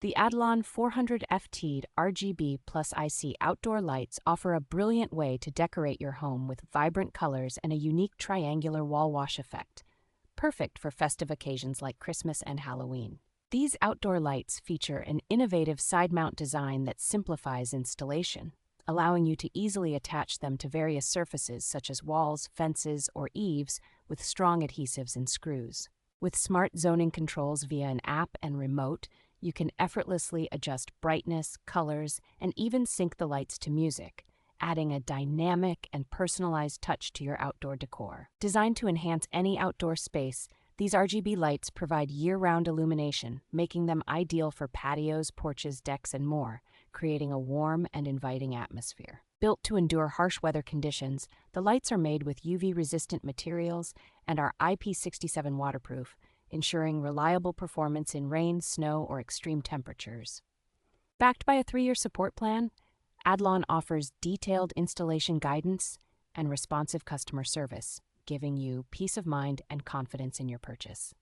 The addlon 400FT RGB+IC Outdoor Lights offer a brilliant way to decorate your home with vibrant colors and a unique triangular wall wash effect, perfect for festive occasions like Christmas and Halloween. These outdoor lights feature an innovative side mount design that simplifies installation, allowing you to easily attach them to various surfaces such as walls, fences, or eaves with strong adhesives and screws. With smart zoning controls via an app and remote, you can effortlessly adjust brightness, colors, and even sync the lights to music, adding a dynamic and personalized touch to your outdoor decor. Designed to enhance any outdoor space, these RGB lights provide year-round illumination, making them ideal for patios, porches, decks, and more, creating a warm and inviting atmosphere. Built to endure harsh weather conditions, the lights are made with UV-resistant materials and are IP67 waterproof, ensuring reliable performance in rain, snow, or extreme temperatures. Backed by a 3-year support plan, Adlon offers detailed installation guidance and responsive customer service, giving you peace of mind and confidence in your purchase.